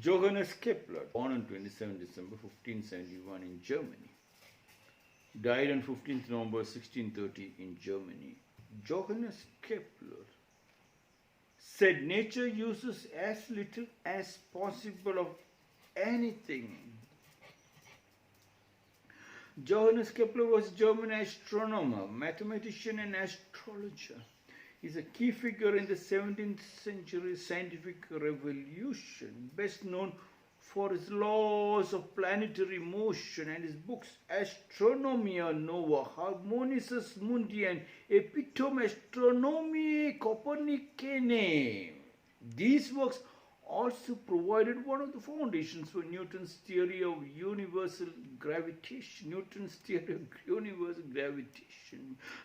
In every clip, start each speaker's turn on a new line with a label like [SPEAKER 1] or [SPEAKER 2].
[SPEAKER 1] Johannes Kepler, born on 27 December 1571 in Germany, died on 15th November 1630 in Germany. Johannes Kepler said nature uses as little as possible of anything. Johannes Kepler was a German astronomer, mathematician and astrologer. He is a key figure in the 17th century scientific revolution, best known for his laws of planetary motion and his books Astronomia Nova, Harmonices Mundi and Epitome Astronomiae Copernicanae. These works also provided one of the foundations for Newton's theory of universal gravitation.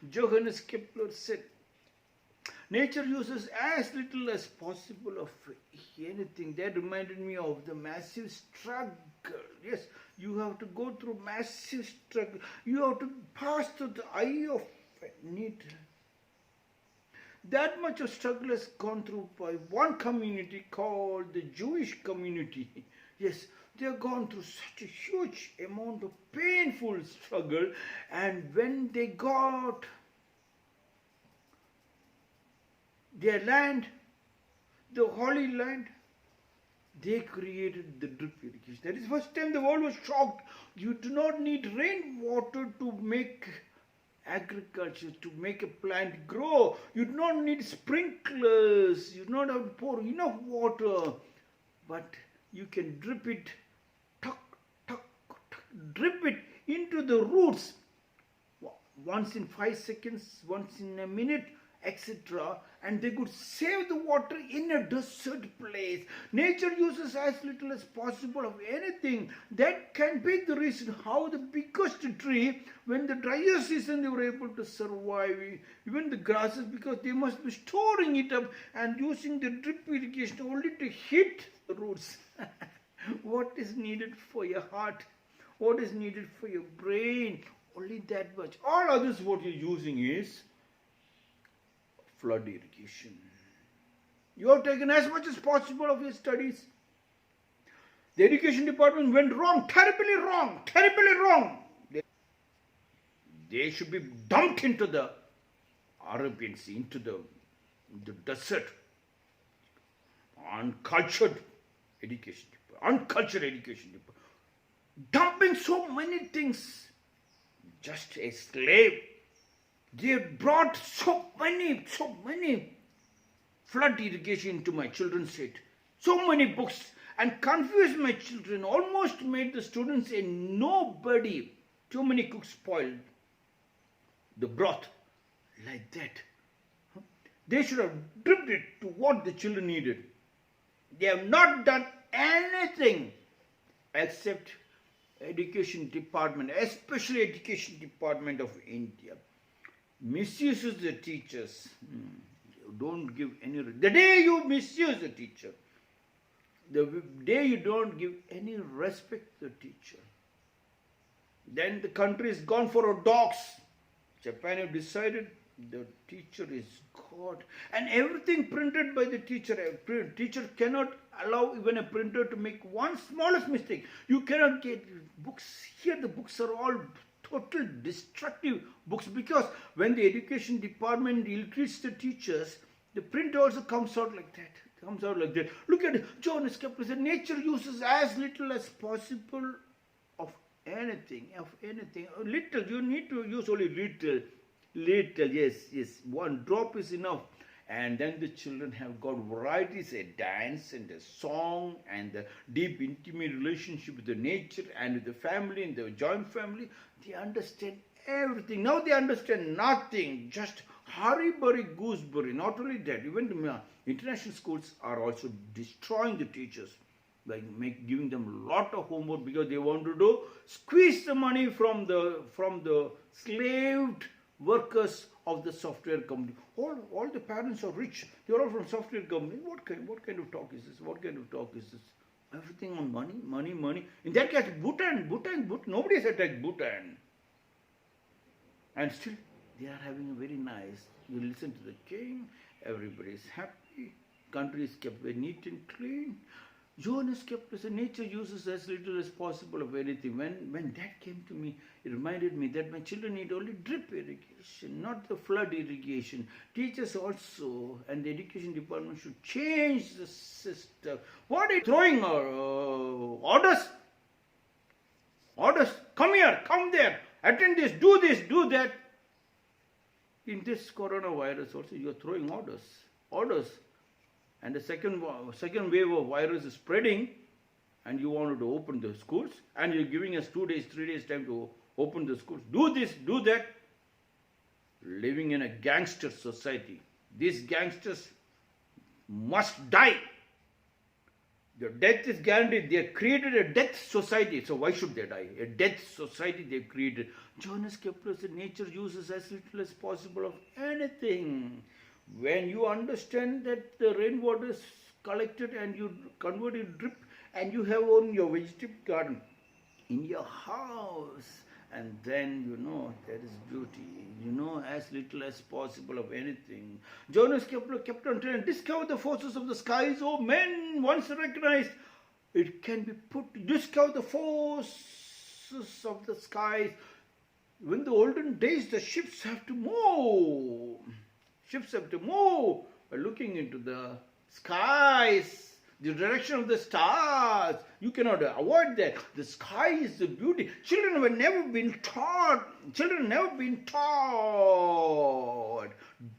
[SPEAKER 1] Johannes Kepler said, nature uses as little as possible of anything. That reminded me of the massive struggle. Yes, you have to go through massive struggle. You have to pass through the eye of a needle. That much of struggle has gone through by one community called the Jewish community. Yes, they have gone through such a huge amount of painful struggle, and when they got their land, the Holy Land, they created the drip irrigation. That is the first time the world was shocked. You do not need rainwater to make agriculture, to make a plant grow. You do not need sprinklers. You do not have to pour enough water. But you can drip it, drip it into the roots. Once in 5 seconds, once in a minute, etc. And they could save the water in a desert place. Nature uses as little as possible of anything. That can be the reason how the biggest tree, when the drier season, they were able to survive. Even the grasses, because they must be storing it up and using the drip irrigation only to hit the roots. What is needed for your heart? What is needed for your brain? Only that much. All others, what you're using is flood irrigation. You have taken as much as possible of your studies. The education department went wrong, terribly wrong, terribly wrong. They should be dumped into the Arabian Sea, into the desert. Uncultured education department, uncultured education department. Dumping so many things. Just a slave. They brought so many flood irrigation into my children's head. So many books, and confused my children, almost made the students a nobody. Too many cooks spoiled the broth like that. They should have dripped it to what the children needed. They have not done anything except education department, especially education department of India. Misuses the teachers. You don't give any. The day you misuse the teacher, the day you don't give any respect to the teacher, then the country is gone for a dogs. Japan have decided the teacher is God, and everything printed by the teacher. A teacher cannot allow even a printer to make one smallest mistake. You cannot get books. Here the books are all total destructive books, because when the education department ill-treats the teachers, the print also comes out like that. Look at it. Johannes Kepler said nature uses as little as possible of anything. Little, you need to use only little, yes, one drop is enough. And then the children have got varieties, a dance and a song and the deep intimate relationship with the nature and with the family and the joint family. They understand everything. Now they understand nothing, just hurry-burry, gooseberry. Not only that, even the international schools are also destroying the teachers by giving them a lot of homework, because they want to squeeze the money from the slaved workers of the software company. All the parents are rich. They are all from software company. What kind of talk is this? Everything on money. In that case, Bhutan. Nobody has attacked Bhutan. And still, they are having a very nice. You listen to the king. Everybody is happy. Country is kept very neat and clean. Johannes Kepler said nature uses as little as possible of anything. When that came to me, it reminded me that my children need only drip irrigation, not the flood irrigation. Teachers also and the education department should change the system. What are you throwing orders? Orders, come here, come there, attend this, do that. In this coronavirus also you are throwing orders. And the second wave of virus is spreading, and you wanted to open the schools, and you're giving us 2 days, 3 days time to open the schools. Do this, do that. Living in a gangster society. These gangsters must die. Their death is guaranteed. They have created a death society. So why should they die? A death society they have created. Johannes Kepler said nature uses as little as possible of anything. When you understand that the rainwater is collected and you convert it drip, and you have on your vegetable garden in your house, and then there is beauty, as little as possible of anything. Johannes Kepler kept on telling, discover the forces of the skies, oh men, once recognized, it can be put to discover the forces of the skies. In the olden days, the ships have to move. Ships have to move by looking into the skies, the direction of the stars. You cannot avoid that. The sky is the beauty. Children have never been taught.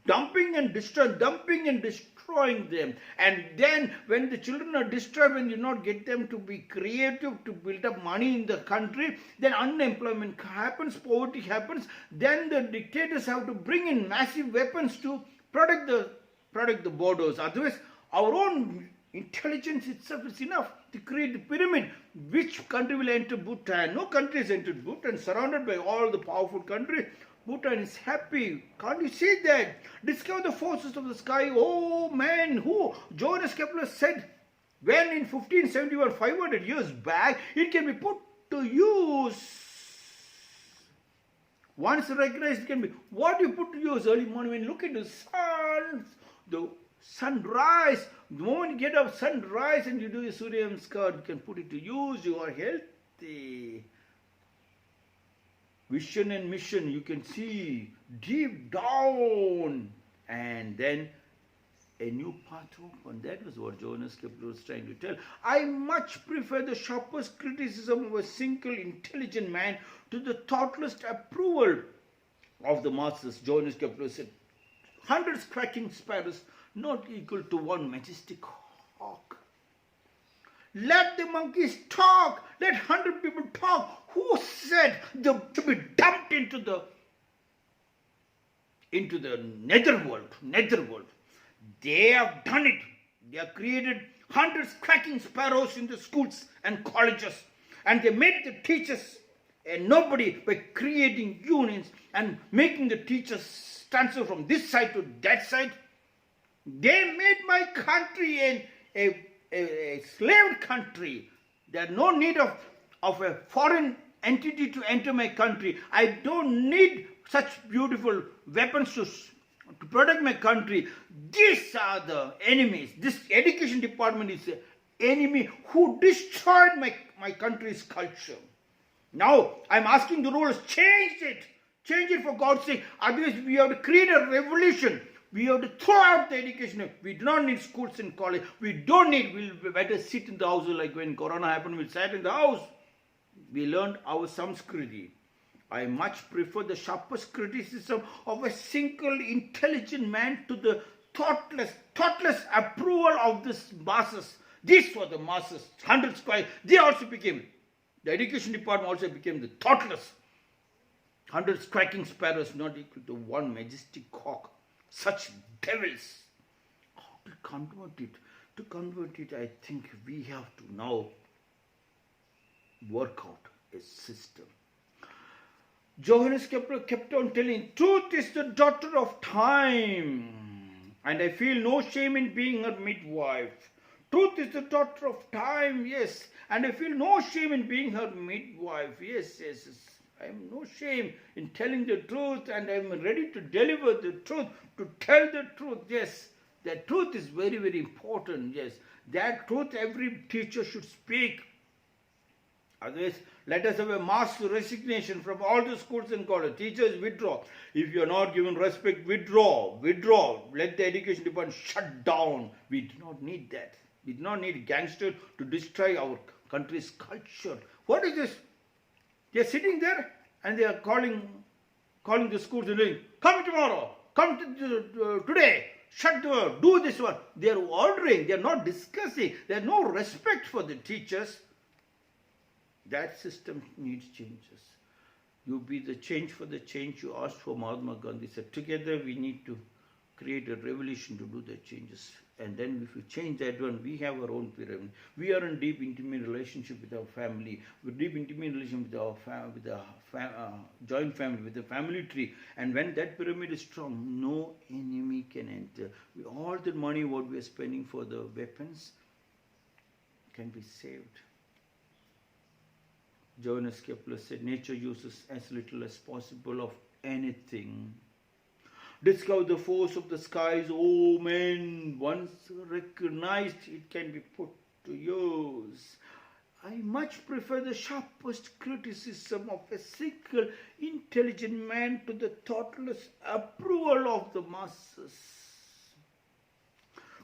[SPEAKER 1] Dumping and destroying them. And then when the children are destroyed, when you not get them to be creative, to build up money in the country, then unemployment happens, poverty happens. Then the dictators have to bring in massive weapons to protect the borders. Otherwise, our own intelligence itself is enough to create the pyramid. Which country will enter Bhutan? No country has entered Bhutan, surrounded by all the powerful countries. Bhutan is happy. Can't you see that? Discover the forces of the sky. Oh man, who? Johannes Kepler said, when in 1571, 500 years back, it can be put to use. Once recognized, it can be. What do you put to use early morning when you look at the sunrise? The moment you get up, sunrise, and you do your Surya Namaskar, you can put it to use. You are healthy. Vision and mission, you can see deep down, and then a new path open. That was what Johannes Kepler was trying to tell. I much prefer the sharpest criticism of a single intelligent man to the thoughtless approval of the masses. Johannes Kepler said, 100 scratching sparrows not equal to one majestic hawk. Let the monkeys talk. Let 100 people talk. Who said they should be dumped into the netherworld? They have done it. They have created 100 cracking sparrows in the schools and colleges, and they made the teachers a nobody by creating unions and making the teachers transfer from this side to that side. They made my country a slave country. There is no need of a foreign entity to enter my country. I don't need such beautiful weapons to protect my country. These are the enemies. This education department is an enemy who destroyed my country's culture. Now I'm asking the rulers, change it. Change it for God's sake. Otherwise we have to create a revolution. We have to throw out the education. We do not need schools and college. We'll better sit in the house like when Corona happened, we sat in the house. We learned our Samskriti. I much prefer the sharpest criticism of a single intelligent man to the thoughtless approval of this masses. These were the masses, 100 square. They also became, the education department also became the thoughtless. 100 cracking sparrows not equal to one majestic hawk. Such devils. How to convert it? To convert it, I think we have to now work out a system. Johannes Kepler kept on telling, truth is the daughter of time, and I feel no shame in being her midwife. Truth is the daughter of time, yes, and I feel no shame in being her midwife. Yes. I have no shame in telling the truth, and I am ready to deliver the truth, to tell the truth. Yes, That truth is very, very important, yes. That truth every teacher should speak. Otherwise, let us have a mass resignation from all the schools and colleges. Teachers withdraw. If you are not given respect, withdraw. Withdraw. Let the education department shut down. We do not need that. We do not need gangsters to destroy our country's culture. What is this? They are sitting there and they are calling the schools and saying, come tomorrow, come today, shut the door, do this one. They are ordering, they are not discussing. There is no respect for the teachers. That system needs changes. You be the change for the change you asked for. Mahatma Gandhi said, together we need to create a revolution to do the changes. And then if we change that one, we have our own pyramid. We are in deep intimate relationship with our family. We're deep intimate relationship with our joint family, with the family tree. And when that pyramid is strong, no enemy can enter. All the money what we are spending for the weapons can be saved. Johannes Kepler said, nature uses as little as possible of anything. Discover the force of the skies, O men. Once recognized, it can be put to use. I much prefer the sharpest criticism of a single intelligent man to the thoughtless approval of the masses.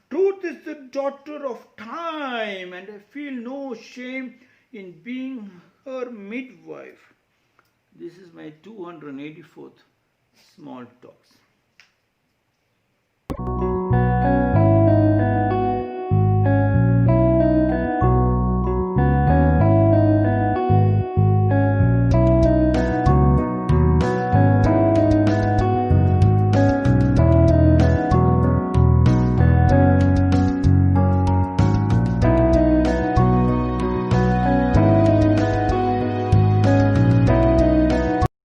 [SPEAKER 1] Truth is the daughter of time, and I feel no shame in being her midwife. This is my 284th small talks.